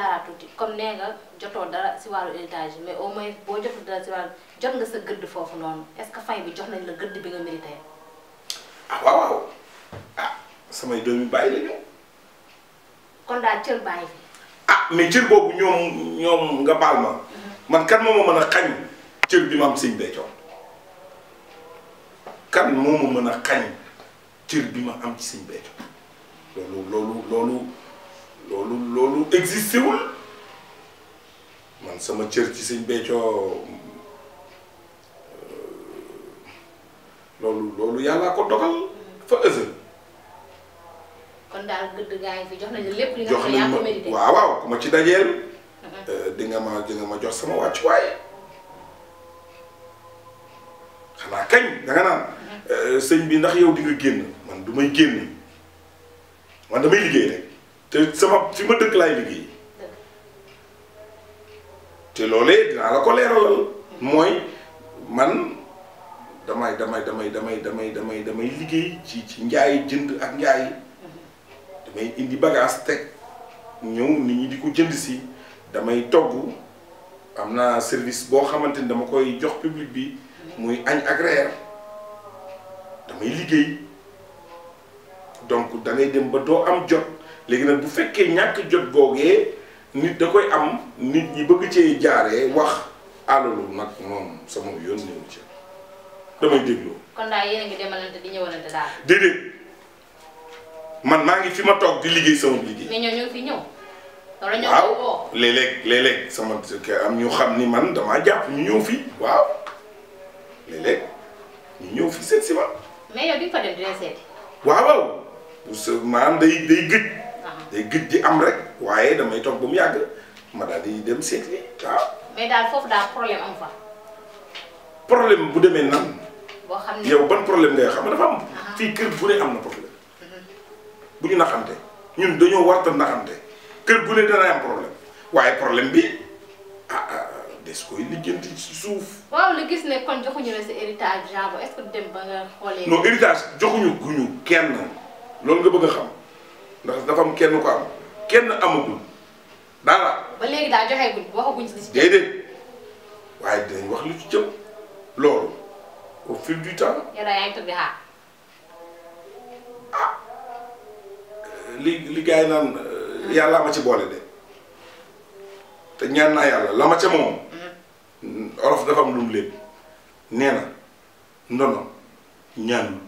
jaaraat tuuti comme nee nga jotoo dara si wàllu héritage mais au moins boo jotul dara si wàllu jot nga sa gëdd foofu noonu est-ce que fay bi jox nañ la gëdd bi nga mérité. ah waaw ah samay doom yu bàyyi la ñu. kon daal cër bàyyi fi. ah mais cër boobu ñoom nga baal ma. man kan moo ma mën a xañ cër bi ma am sëñ Béthio kan moo ma mën a xañ cër bi ma am ci sëñ Béthio loolu existé wul man sama cër ci sëñ Béthio loolu yàllaa ko dogal fa ësël. kon daal gëdd gaa yi fi jox nañu lépp li nga xam ne yaa ko mérité. waaw ku ma ci dajeel. di nga ma jox sama wàccuwaay. xanaa kañ danga naan. sëñ bi ndax yow di nga génn man du may génn man damay liggéey rek te fi ma dëkk laay liggéey. te loolee dinaa la ko leeralal. mooy man damay liggéey ci njaay jënd ak njaay. damay indi bagage teg ñëw nit ñi di ko jënd si damay togg am naa service boo xamante ni dama koy jox public bi muy añ ak reer damay liggéey donc da ngay dem ba doo am jot léegi nag bu fekkee ñàkk jot googee nit da koy am nit ñi bëgg cee jaaree wax alalu nag moom sama yoon néew ci damay dégloo. kon daal yéen a ngi demalante di ñëwalante daal. déedéet. man maa ngi fi ma toog di liggéey sama liggéey. mais ñoo fi ñëw. wala ñoo waaw léeg-léeg sama am ñu xam ni man damaa jàpp ñu ñëw fi waaw léeg-léeg ñu ñëw fi seet si ma. mais yow di nga fa dem di leen seeti. waaw maanaam day gëj. day gëj di am rek waaye damay toog ba mu yàgg ma daal di dem seeti waaw. mais daal foofu daal problème am fa. problème bu demee nan. boo xam ne yow ban problème ngay xam dafa am. fii kër bu ne am na problème. bu ñu naxante ñun dañoo warta naxante kër gu ne dana am problème waaye problème bi des koy lijjanti ci suuf. waaw li gis ne kon joxuñu la sa héritage genre est-ce que dem ba nga xoolee. non héritage joxuñu guñu kenn loolu nga bëgg a xam ndax dafa am kenn ko am kenn amagul dara. ba léegi daal joxe guñ waxaguñ si li ci jëm. déedéet waaye dinañ wax lu ci jëm loolu au fil du temps. yow daal yaa ngi toog di xaar. li gars yi naan yàlla ma ci boole de te ñaan naa yàlla la ma ca moom olof dafa am lu mu lépp nee na ndono ñaanul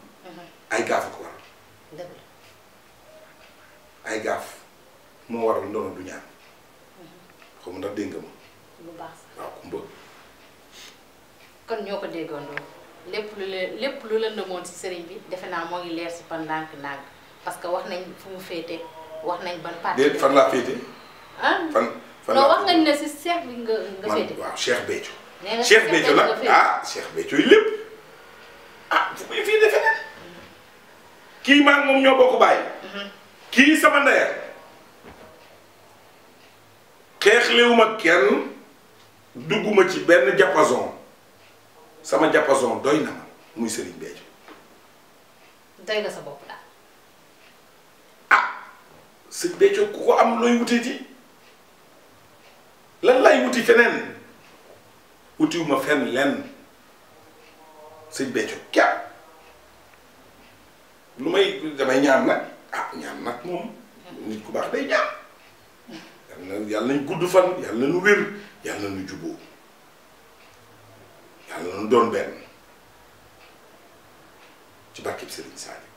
ay gaaf ko waral ay gaaf moo waral ndono du ñaan xaw ma ndax dégg nga ma bu baax waaw kumba kon ñoo ko déggandoo lépp lu la ndëmoon si sëriñ bi defe naa moo ngi leer si pan ndànk-ndànk parce que wax nañ fu mu féete wax nañ ban parti. déet fan laa féete. ah fan non wax nañ ne si Cheikh bi nga féete. waaw Cheikh Béthio. nee nga Cheikh Béthio nag Cheikh Béthio yi lépp fu muy fii defe ne kii maa ngi moom ñoo bokk bàyyi. kii sama ndeya xeexlewuma kenn dugguma ci benn diapason sama diapason doy na ma muy Serigne Béthio. doy nga sa bopp daal. Sëñ Béthio ku ko am looy wutee ji lan lay wuti feneen wutiwuma fenn lenn Sëñ Béthio képp lu may damay ñaan nag ñaan nag moom nit ku baax day ñaan yàlla nañ gudd fan yàlla nañu wér yàlla nañu juboo yàlla nañu doon benn ci barkeb Serigne Saliou.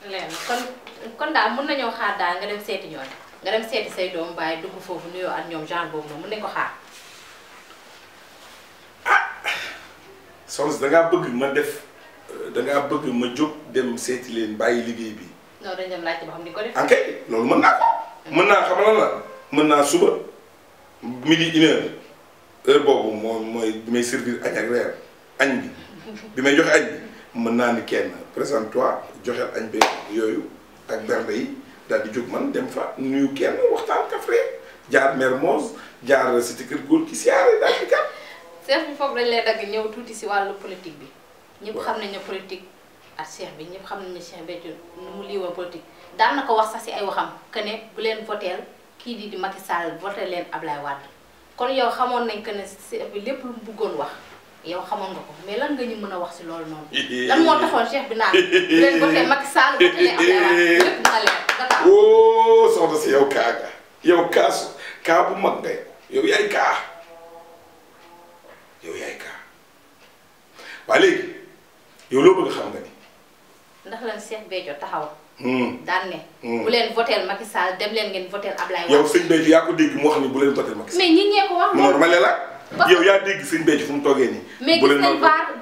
leer na kon daal mën nañoo xaar daal nga dem seeti ñoom nga dem seeti say doom bàyyi dugg foofu nuyoo ak ñoom genre boobu noonu mën nañ ko xaar. soxna si dangaa bëgg ma def dangaa bëgg ma jóg dem seeti leen bàyyi liggéey bi. non dañ dem laajte ba xam ni ko def. ok loolu mën naa ko. mën naa xam lan la mën naa suba midi 1h boobu mooy bi may servir añ ak reer añ bi may joxe añ bi mën naa ni kenn présente-toi joxeel añ bi yooyu ak bernde yi daal di jóg man dem fa nuyu kenn waxtaan kafre jaar Mermoz jaar cité kër góor ki siyaare daal di kat. Cheikh bi foofu dañ lay dagg ñëw tuuti si wàllu politique bi. ñëpp xam nañ ne politique ak Cheikh bi ñëpp xam nañ ne Cheikh Béthio nu mu lii woon politique daan na ko wax sax si ay waxam que ne bu leen voteel kii di Macky Sall voté leen Ablaye Wade kon yow xamoon nañ que ne si lépp lu mu bëggoon wax yow xamoon nga ko mais lan nga ñu mën a wax si loolu noonu. lan moo taxoon Cheikh bi naan bu leen voté Macky Sall voté leen Ablaye Wade lépp dina leer nga oh soxna si yow kaa nga yow kaa bu mag nga yow yaay kaa waaye léegi yow loo bëgg xam nga ni. ndax lan Cheikh Béthio taxaw. daan ne. bu leen voteel Macky Sall dem leen ngeen voteel Ablaye Wade. yow sëñ Béthio yaa ko dégg mu wax ni bu leen voteel Macky Sall. mais ñi ñee ko wax. non dama leen la yow yaa dégg sëñ Béthio fu mu toogee nii. mais gis nañ vaar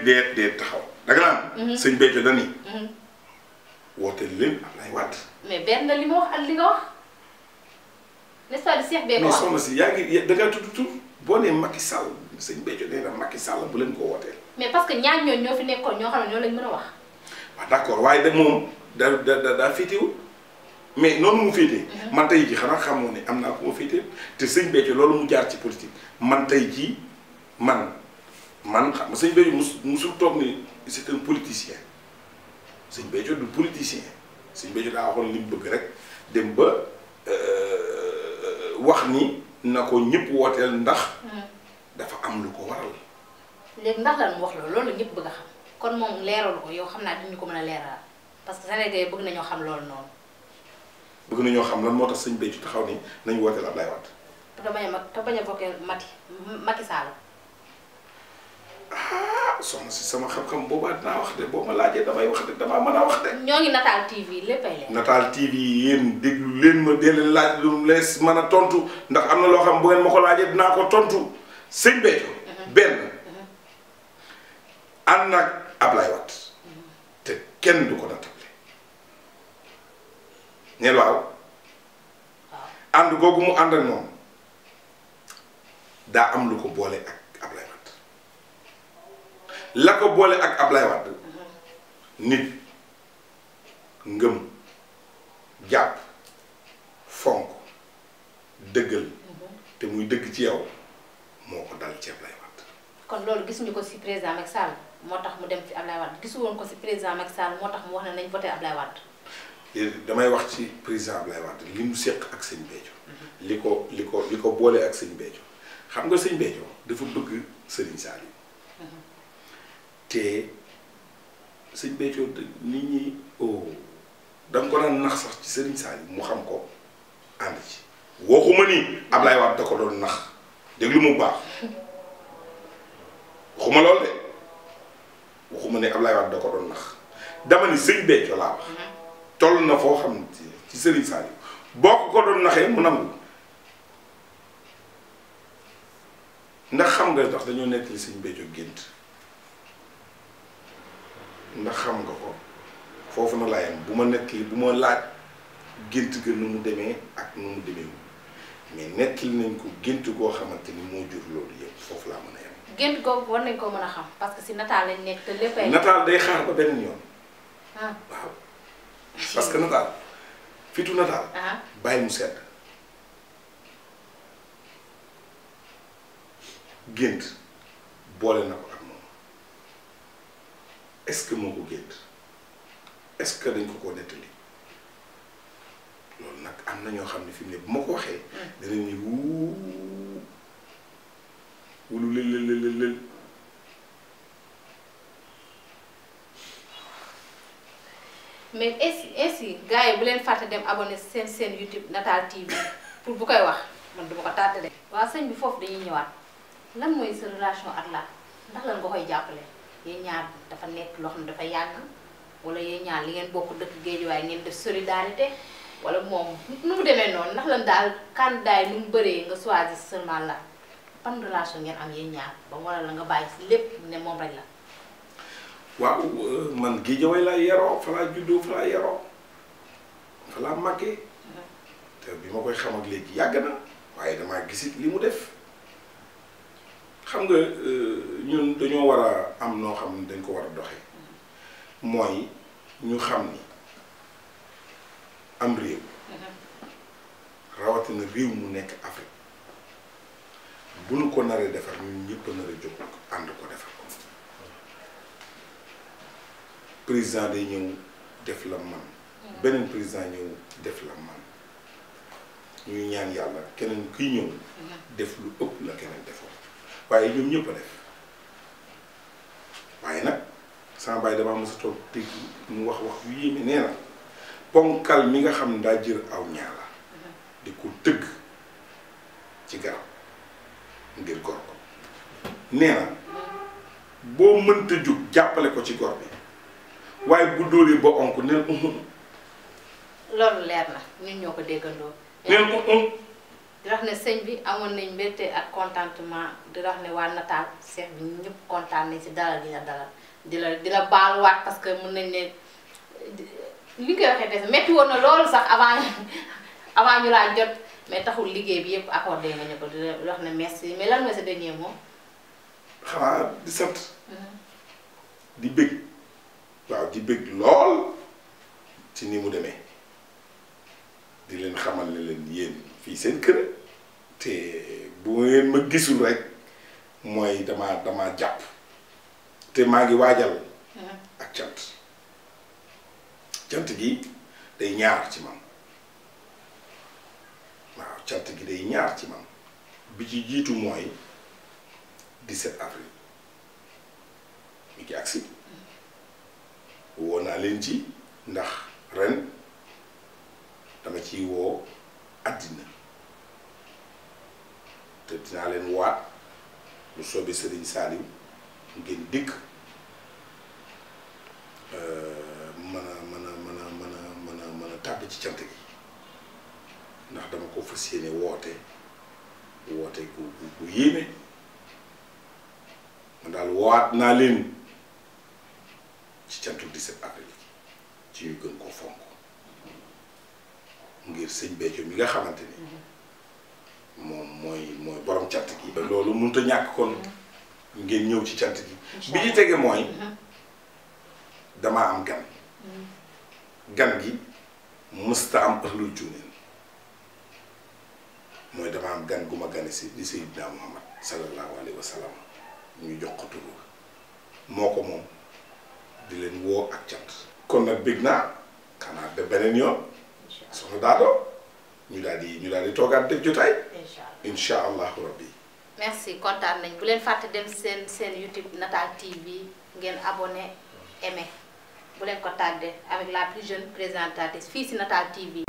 déet taxaw da nga naan. sëñ Béthio da ni. wooteel leen Ablaye Wade. mais benn li ma wax ak li nga wax n'est-ce pas Cheikh Béthio mais soxna si yaa ngi da ngaa tudd tur boo nee Macky Sall sëñ Béthio nee na Macky Sall bu leen ko wooteel. mais parce que ñaar ñooñu ñoo fi nekkoon ñoo xam ne ñoo lañ mën a wax. waaw d'accord waaye de moom daa féetewul mais noonu mu féetee. man tey jii xanaa xamoo ne am naa ko ma féetee te sëñ Béthio loolu mu jaar ci politique man tey jii man xam nga sëñ Béthio musul toog ni c'est un politicien sëñ Béthio du politicien sëñ Béthio daa waxoon li mu bëgg rek dem ba wax ni na ko ñëpp wooteel ndax dafa am lu ko waral. léegi ndax lan mu wax loolu ñëpp bëgg a xam kon moom leeralu ko yow xam naa duñu ko mën a leeral parce que Sénégalais bëgg nañoo xam loolu noonu. bëgg nañoo xam lan moo tax sëñ Béthio taxaw ni nañu wooteel Ablaye Wade. te bañ a voté Macky Sall. ah soxna si sama xam-xam boobaa dinaa wax de boo ma laajee damay wax de damaa mën a wax de. ñoo ngi Natal TV léppay leer. Natal TV yéen déglu leen ma dee leen laaj lu lees mën a tontu ndax am na loo xam bu ngeen ma ko laajee dinaa ko tontu sëñ Béthio. benn ànd nag Ablaye Wade te kenn du ko nattable ñeel waaw ànd googu mu ànd ak moom daa am lu ko boole ak Ablaye Wade la ko boole ak Ablaye Wade nit ngëm jàpp fonk dëggal te muy dëgg ci yow moo ko dal ci Ablaye Wade. kon loolu gisuñu ko ci président Macky Sall moo tax mu dem ci Ablaye Wade gisu woon ko ci président Macky Sall moo tax mu wax ne nañ voté Ablaye Wade. damay wax ci président Ablaye Wade li mu séq ak sëñ Béthio. li ko boole ak sëñ Béthio xam nga sëñ Béthio dafa bëgg Serigne Saliou. te sëñ Béthio nit ñi da nga ko daan nax sax ci Serigne Saliou mu xam ko ànd ci waxuma ni Ablaye Wade da ko doon nax déglu mu baax. waxuma loolu de waxuma ne Ablaye Wade da ko doon nax dama ni sëñ Béthio laa wax toll na foo xam ci Serigne Saliou boo ko doon naxee mu nangu ndax xam nga ndax dañoo nekk li sëñ Béthio gént ndax xam nga ko foofu na laa yem bu ma nekk li bu ma laaj gént ga nu mu demee ak nu mu demee mais nekk li nañ ko gént goo xamante ni moo jur loolu yëpp foofu laa mën a yem. gént googu war nañ koo mën a xam parce que si nataal lañ nekk te léppay. nataal day xaar ba benn yoon. ah waaw parce que nataal fitu nataal. bàyyi mu sedd. gént boole na ko ak moom est-ce que moo ko gént est-ce que dañ ko nettali loolu nag am na ñoo xam ne fi mu ne bu ma ko waxee. danañ ni wulu lël. mais ainsi gars yi bu leen fàtte dem abonné seen YouTube Natal TV pour bu koy wax man duma ko tàtte de. waaw sëñ bi foofu dañuy ñëwaat lan mooy sa relation ak la ndax lan nga koy jàppale yéen ñaar dafa nekk loo xam ne dafa yàgg wala yéen ñaar li ngeen bokk dëkk Géejawaay ngeen def solidarité wala moom nu mu demee noonu ndax lan daal candidat yi nu mu bëree nga choisir seulement la ban relation ngeen am yéen ñaar ba wala la nga bàyyi si lépp ne moom rek la. waaw man Géejawaay laa yaroo fa laa juddoo fa laa yaroo fa laa màggee te bi ma koy xam ak léegi yàgg na waaye damaa gisit li mu def xam nga ñun dañoo war a am noo xam ne dañ ko war a doxee mooy ñu xam ni am réew rawatina réew mu nekk Afrique bu nu ko naree defar ñun ñëpp a nar a jóg ànd ko defar ko président day ñëw def la man beneen président ñëw def la man ñuy ñaan yàlla keneen kuy ñëw def lu ëpp la keneen defoon waaye ñoom ñëpp a def waaye nag sama baay damaa mos a toog dégg mu wax yu yéeme nee na ponkal mi nga xam ne daa jër aw ñaala di ko tëgg ci garab ngir gor ko nee na boo mënta jóg jàppale ko ci gor bi waaye bu dóoree ba onk neen loolu leer na ñun ñoo ko déggandoo. neen di wax ne sëñ bi amoon nañ mbégte ak contentement di wax ne waa nataal seex bi ñëpp kontaan nañ si dalal gi nga dalal di la baaluwaat parce que mën nañ ne li koy waxee des métti woon na loolu sax avant ñu laa jot mais taxul liggéey bi yëpp accordé nga ñu ko di wax ne merci mais lan mooy sa dernier mot. xanaa di sant di bëgg waaw di bëgg lool ci ni mu demee di leen xamal ne leen yéen fii seen kër te bu ngeen ma gisul rek mooy dama jàpp te maa ngi waajal ak cant gi day ñaar ci man waaw cant gi day ñaar ci man bi ci jiitu mooy 17 avril mi ngi agsi woo naa leen ci ndax ren dama ciy woo àddina te dinaa leen waat lu soobee Serigne Saliou ngeen dikk mën a tàbbi ci cant gi ndax dama ko fas yéene woote gu yéeme man daal waat naa leen ci cantu 17 avril ci ñu gën koo fonk ngir sëñ béthio mi nga xamante ni moom mooy borom cant gi ba loolu mënut a ñàkk kon ngeen ñëw ci cant gi bi ñu tege mooy damaa am gan gi mësta am ëxlul cuuneen mooy dama am gan gu ma gane si di Seydina Muhammad sallallahu alayhi wa sallam ñu jox ko tur moo ko moom di leen woo ak cant kon nag bég naa xanaa ba beneen yoon soxna Daado ñu daal di toogaat def jotaay insha allahu rabbi merci kontaan nañ bu leen fàtte dem seen YouTube Natal TV ngeen abonné aimé bu leen ko tardé avec la plus jeune présentatrice fii si Natal TV